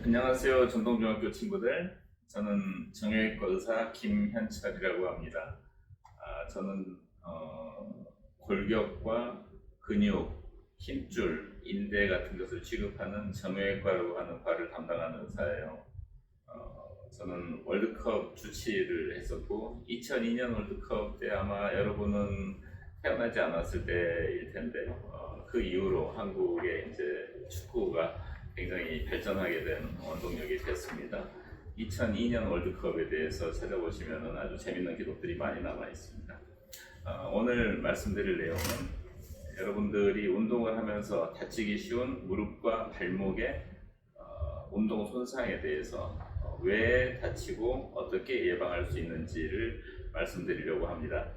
안녕하세요. 전동중학교 친구들. 저는 정형외과 의사 김현철이라고 합니다. 저는 골격과 근육, 힘줄, 인대 같은 것을 취급하는 정형외과라고 하는 과를 담당하는 의사예요. 저는 월드컵 주치를 했었고 2002년 월드컵 때 아마 여러분은 태어나지 않았을 때일 텐데 그 이후로 한국의 이제 축구가 굉장히 발전하게 된 원동력이 됐습니다. 2002년 월드컵에 대해서 찾아보시면 아주 재밌는 기록들이 많이 남아 있습니다. 오늘 말씀드릴 내용은 여러분들이 운동을 하면서 다치기 쉬운 무릎과 발목의 운동 손상에 대해서 왜 다치고 어떻게 예방할 수 있는지를 말씀드리려고 합니다.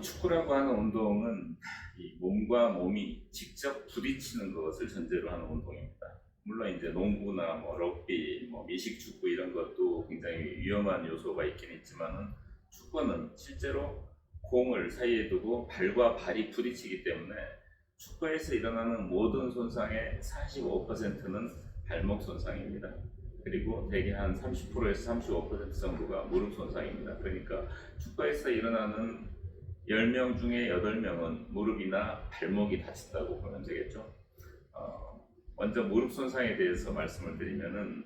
축구라고 하는 운동은 이 몸과 몸이 직접 부딪히는 것을 전제로 하는 운동입니다. 물론 이제 농구나 럭비, 미식축구 이런 것도 굉장히 위험한 요소가 있긴 있지만은 축구는 실제로 공을 사이에 두고 발과 발이 부딪히기 때문에 축구에서 일어나는 모든 손상의 45%는 발목 손상입니다. 그리고 대개 한 30%에서 35% 정도가 무릎 손상입니다. 그러니까 축구에서 일어나는 10명 중에 8명은 무릎이나 발목이 다친다고 보면 되겠죠. 먼저 무릎 손상에 대해서 말씀을 드리면은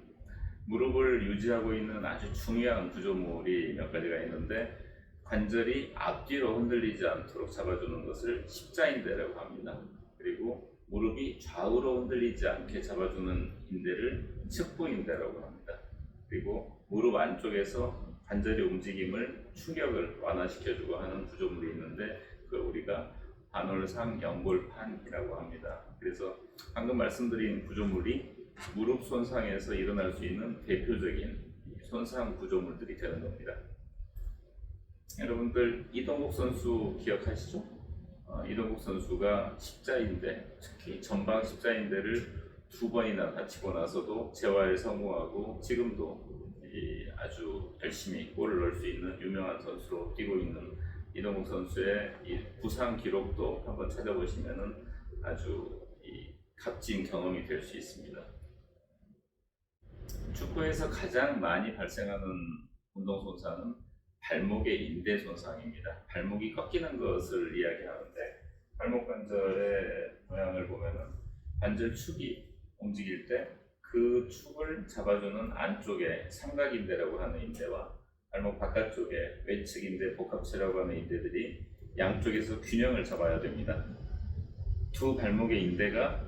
무릎을 유지하고 있는 아주 중요한 구조물이 몇 가지가 있는데 관절이 앞뒤로 흔들리지 않도록 잡아주는 것을 십자인대라고 합니다. 그리고 무릎이 좌우로 흔들리지 않게 잡아주는 인대를 측부인대라고 합니다. 그리고 무릎 안쪽에서 관절의 움직임을 충격을 완화시켜주고 하는 구조물이 있는데 그걸 우리가 반월상 연골판이라고 합니다. 그래서 방금 말씀드린 구조물이 무릎 손상에서 일어날 수 있는 대표적인 손상 구조물들이 되는 겁니다. 여러분들 이동국 선수 기억하시죠? 이동국 선수가 십자인대, 특히 전방 십자인대를 2번이나 다치고 나서도 재활에 성공하고 지금도 아주 열심히 골을 넣을 수 있는 유명한 선수로 뛰고 있는 이동국 선수의 이 부상 기록도 한번 찾아보시면 아주 값진 경험이 될 수 있습니다. 축구에서 가장 많이 발생하는 운동 손상은 발목의 인대 손상입니다. 발목이 꺾이는 것을 이야기하는데 발목 관절의 모양을 보면은 관절 축이 움직일 때 그 축을 잡아주는 안쪽에 삼각인대라고 하는 인대와 발목 바깥쪽에 외측인대 복합체라고 하는 인대들이 양쪽에서 균형을 잡아야 됩니다. 두 발목의 인대가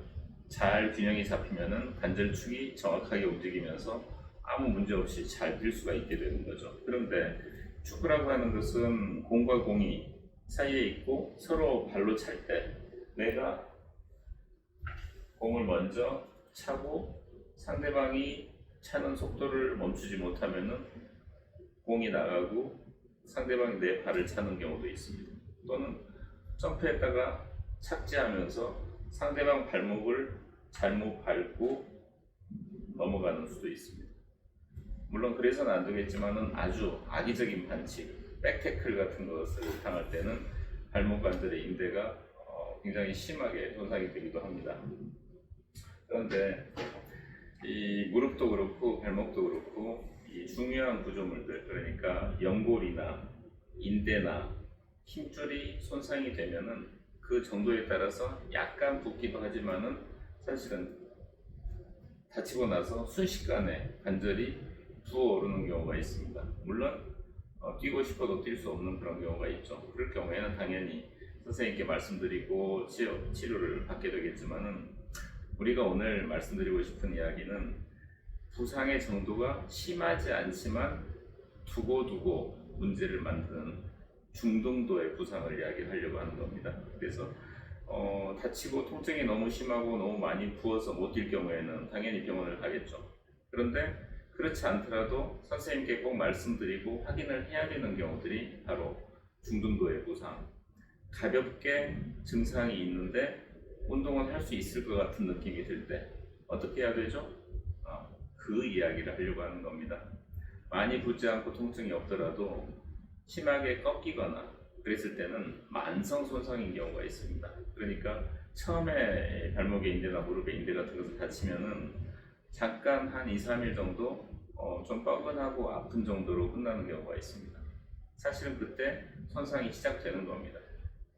잘 균형이 잡히면은 관절축이 정확하게 움직이면서 아무 문제 없이 잘 뛸 수가 있게 되는 거죠. 그런데 축구라고 하는 것은 공과 공이 사이에 있고 서로 발로 찰 때 내가 공을 먼저 차고 상대방이 차는 속도를 멈추지 못하면은 공이 나가고 상대방이 내 발을 차는 경우도 있습니다. 또는 점프했다가 착지하면서 상대방 발목을 잘못 밟고 넘어가는 수도 있습니다. 물론 그래서는 안 되겠지만은 아주 악의적인 반칙, 백태클 같은 것을 당할 때는 발목 관절의 인대가 굉장히 심하게 손상이 되기도 합니다. 그런데 이 무릎도 그렇고 발목도 그렇고 이 중요한 구조물들, 그러니까 연골이나 인대나 힘줄이 손상이 되면은 그 정도에 따라서 약간 붓기도 하지만은 사실은 다치고 나서 순식간에 관절이 부어오르는 경우가 있습니다. 물론 뛰고 싶어도 뛸 수 없는 그런 경우가 있죠. 그럴 경우에는 당연히 선생님께 말씀드리고 치료를 받게 되겠지만은 우리가 오늘 말씀드리고 싶은 이야기는 부상의 정도가 심하지 않지만 두고두고 문제를 만드는 중등도의 부상을 이야기하려고 하는 겁니다. 그래서 다치고 통증이 너무 심하고 너무 많이 부어서 못 뛸 경우에는 당연히 병원을 가겠죠. 그런데 그렇지 않더라도 선생님께 꼭 말씀드리고 확인을 해야 되는 경우들이 바로 중등도의 부상, 가볍게 증상이 있는데 운동은 할 수 있을 것 같은 느낌이 들 때 어떻게 해야 되죠? 그 이야기를 하려고 하는 겁니다. 많이 붓지 않고 통증이 없더라도 심하게 꺾이거나 그랬을 때는 만성 손상인 경우가 있습니다. 그러니까 처음에 발목의 인대나 무릎의 인대 같은 것을 다치면은 잠깐 한 2, 3일 정도 좀 뻐근하고 아픈 정도로 끝나는 경우가 있습니다. 사실은 그때 손상이 시작되는 겁니다.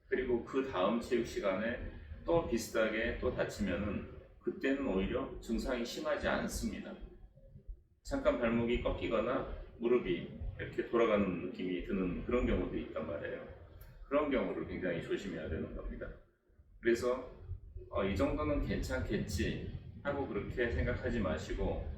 그리고 그 다음 체육 시간에 또 비슷하게 또 다치면은 그때는 오히려 증상이 심하지 않습니다. 잠깐 발목이 꺾이거나 무릎이 이렇게 돌아가는 느낌이 드는 그런 경우들이 있단 말이에요. 그런 경우를 굉장히 조심해야 되는 겁니다. 그래서 이 정도는 괜찮겠지 하고 그렇게 생각하지 마시고,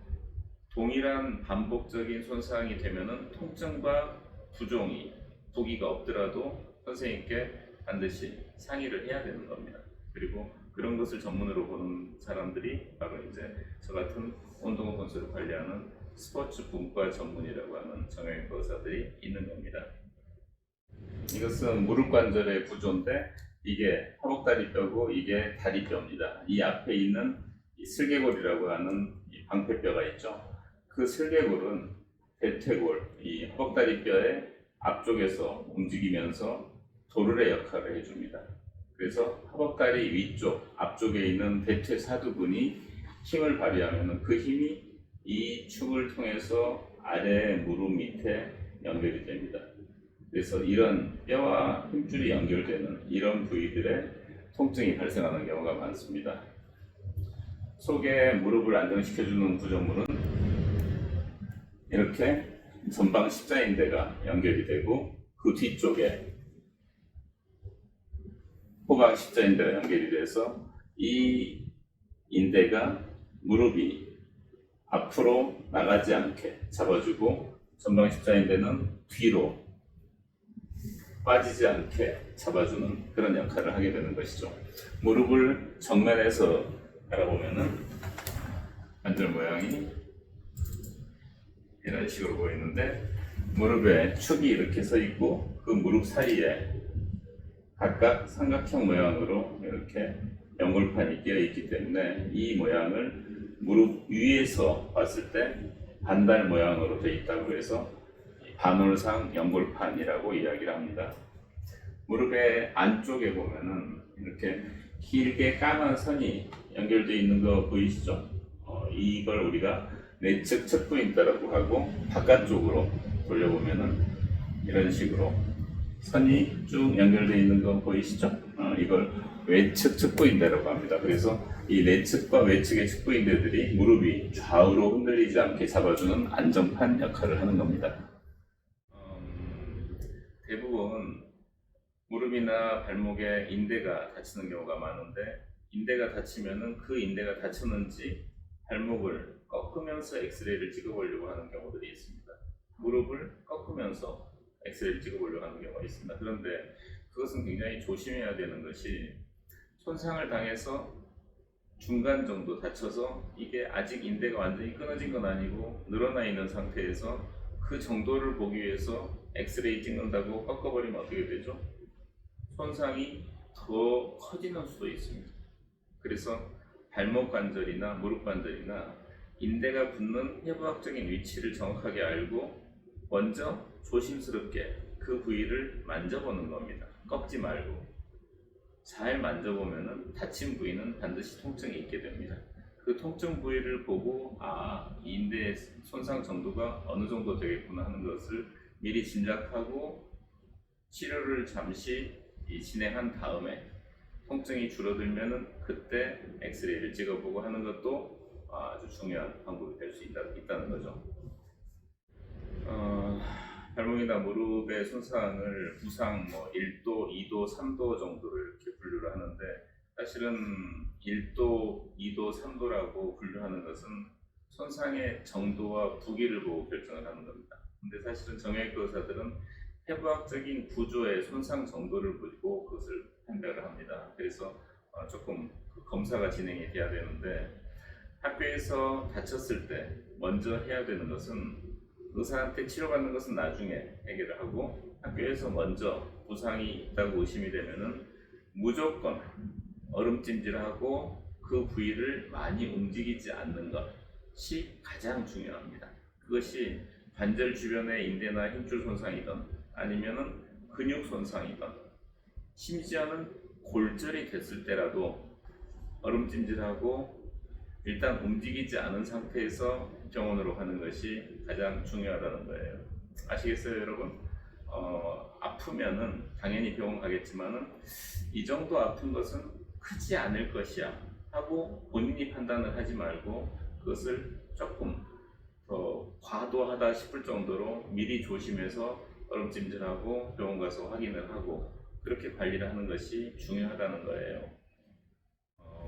동일한 반복적인 손상이 되면은 통증과 부종이 부기가 없더라도 선생님께 반드시 상의를 해야 되는 겁니다. 그리고 그런 것을 전문으로 보는 사람들이 바로 이제 저 같은 운동 선수를 관리하는 스포츠 분과 전문이라고 하는 정형외과 의사들이 있는 겁니다. 이것은 무릎 관절의 구조인데 이게 허벅다리뼈고 이게 다리뼈입니다. 이 앞에 있는 이 슬개골이라고 하는 이 방패뼈가 있죠. 그 슬개골은 대퇴골, 이 허벅다리뼈의 앞쪽에서 움직이면서 도르래 역할을 해줍니다. 그래서 허벅다리 위쪽, 앞쪽에 있는 대퇴사두근이 힘을 발휘하면 그 힘이 이 축을 통해서 아래 무릎 밑에 연결이 됩니다. 그래서 이런 뼈와 힘줄이 연결되는 이런 부위들에 통증이 발생하는 경우가 많습니다. 속에 무릎을 안정시켜주는 구조물은 이렇게 전방 십자인대가 연결이 되고 그 뒤쪽에 호방 십자인대가 연결이 돼서 이 인대가 무릎이 앞으로 나가지 않게 잡아주고 전방 십자인대는 뒤로 빠지지 않게 잡아주는 그런 역할을 하게 되는 것이죠. 무릎을 정면에서 바라보면은 관절 모양이 이런 식으로 보이는데, 무릎에 축이 이렇게 서 있고 그 무릎 사이에 각각 삼각형 모양으로 이렇게 연골판이 끼어 있기 때문에 이 모양을 무릎 위에서 봤을 때 반달 모양으로 되어 있다고 해서 반월상 연골판이라고 이야기를 합니다. 무릎의 안쪽에 보면은 이렇게 길게 까만 선이 연결되어 있는 거 보이시죠? 이걸 우리가 내측 측부인대라고 하고, 바깥쪽으로 돌려보면은 이런 식으로 선이 쭉 연결되어 있는 거 보이시죠? 이걸 외측 측부인대라고 합니다. 그래서 이 내측과 외측의 측부인대들이 무릎이 좌우로 흔들리지 않게 잡아주는 안정판 역할을 하는 겁니다. 대부분 무릎이나 발목에 인대가 다치는 경우가 많은데, 인대가 다치면은 그 인대가 다쳤는지 발목을 꺾으면서 엑스레이를 찍어보려고 하는 경우들이 있습니다. 무릎을 꺾으면서 엑스레이를 찍어보려고 하는 경우가 있습니다. 그런데 그것은 굉장히 조심해야 되는 것이, 손상을 당해서 중간 정도 다쳐서 이게 아직 인대가 완전히 끊어진 건 아니고 늘어나 있는 상태에서 그 정도를 보기 위해서 엑스레이 찍는다고 꺾어버리면 어떻게 되죠? 손상이 더 커지는 수도 있습니다. 그래서 발목 관절이나 무릎 관절이나 인대가 붙는 해부학적인 위치를 정확하게 알고 먼저 조심스럽게 그 부위를 만져보는 겁니다. 꺾지 말고 잘 만져보면 다친 부위는 반드시 통증이 있게 됩니다. 그 통증 부위를 보고 이 인대의 손상 정도가 어느 정도 되겠구나 하는 것을 미리 짐작하고 치료를 잠시 진행한 다음에 통증이 줄어들면은 그때 엑스레이를 찍어보고 하는 것도 아주 중요한 방법이 될 수 있다는 거죠. 발목이나 무릎의 손상을 부상 1도, 2도, 3도 정도를 이렇게 분류를 하는데, 사실은 1도, 2도, 3도라고 분류하는 것은 손상의 정도와 부기를 보고 결정을 하는 겁니다. 근데 사실은 정형외과 의사들은 해부학적인 구조의 손상 정도를 보고 그것을 판별을 합니다. 그래서 조금 검사가 진행이 돼야 되는데, 학교에서 다쳤을 때 먼저 해야 되는 것은 의사한테 치료받는 것은 나중에 해결을 하고, 학교에서 먼저 부상이 있다고 의심이 되면은 무조건 얼음찜질하고 그 부위를 많이 움직이지 않는 것이 가장 중요합니다. 그것이 관절 주변의 인대나 힘줄 손상이든 아니면은 근육 손상이든 심지어는 골절이 됐을 때라도 얼음찜질하고 일단 움직이지 않은 상태에서 병원으로 가는 것이 가장 중요하다는 거예요. 아시겠어요, 여러분? 아프면은 당연히 병원 가겠지만은 이 정도 아픈 것은 크지 않을 것이야 하고 본인이 판단을 하지 말고 그것을 조금 더 과도하다 싶을 정도로 미리 조심해서 얼음찜질하고 병원 가서 확인을 하고 그렇게 관리를 하는 것이 중요하다는 거예요.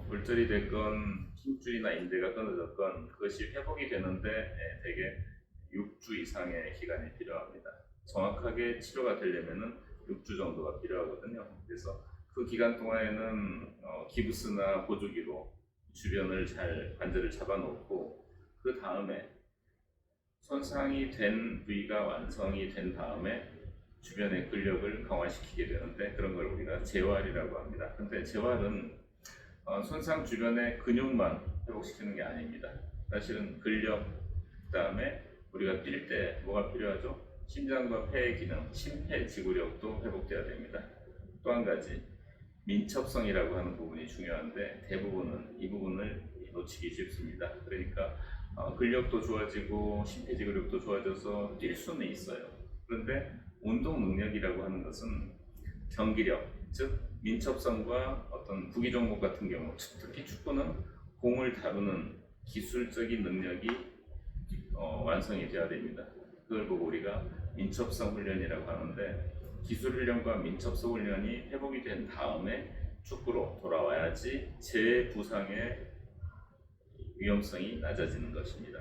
골절이 됐건 힘줄이나 인대가 끊어졌건 그것이 회복이 되는데 대개 6주 이상의 기간이 필요합니다. 정확하게 치료가 되려면 6주 정도가 필요하거든요. 그래서 그 기간 동안에는 기부스나 보조기로 주변을 잘 관절을 잡아놓고 그 다음에 손상이 된 부위가 완성이 된 다음에 주변의 근력을 강화시키게 되는데 그런 걸 우리가 재활이라고 합니다. 근데 재활은 손상 주변의 근육만 회복시키는 게 아닙니다. 사실은 근력, 그 다음에 우리가 뛸 때 뭐가 필요하죠? 심장과 폐의 기능, 심폐지구력도 회복돼야 됩니다. 또 한 가지, 민첩성이라고 하는 부분이 중요한데 대부분은 이 부분을 놓치기 쉽습니다. 그러니까 근력도 좋아지고 심폐지구력도 좋아져서 뛸 수는 있어요. 그런데 운동 능력이라고 하는 것은 경기력, 즉 민첩성과 어떤 구기 종목 같은 경우, 특히 축구는 공을 다루는 기술적인 능력이 완성이 되어야 됩니다. 그걸 보고 우리가 민첩성 훈련이라고 하는데 기술 훈련과 민첩성 훈련이 회복이 된 다음에 축구로 돌아와야지 재부상의 위험성이 낮아지는 것입니다.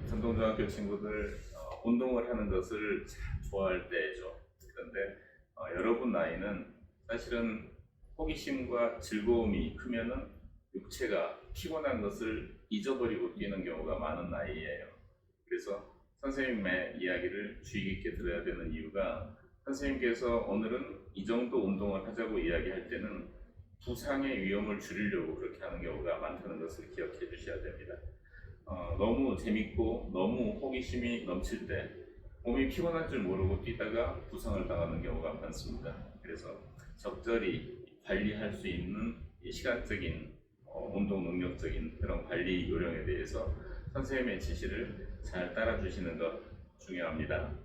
전동중학교 친구들 운동을 하는 것을 참 좋아할 때죠. 그런데 여러분 나이는 사실은 호기심과 즐거움이 크면은 육체가 피곤한 것을 잊어버리고 뛰는 경우가 많은 나이예요. 그래서 선생님의 이야기를 주의 깊게 들어야 되는 이유가 선생님께서 오늘은 이 정도 운동을 하자고 이야기할 때는 부상의 위험을 줄이려고 그렇게 하는 경우가 많다는 것을 기억해 주셔야 됩니다. 너무 재밌고 너무 호기심이 넘칠 때 몸이 피곤한 줄 모르고 뛰다가 부상을 당하는 경우가 많습니다. 그래서 적절히 관리할 수 있는 시간적인 운동 능력적인 그런 관리 요령에 대해서 선생님의 지시를 잘 따라 주시는 것 중요합니다.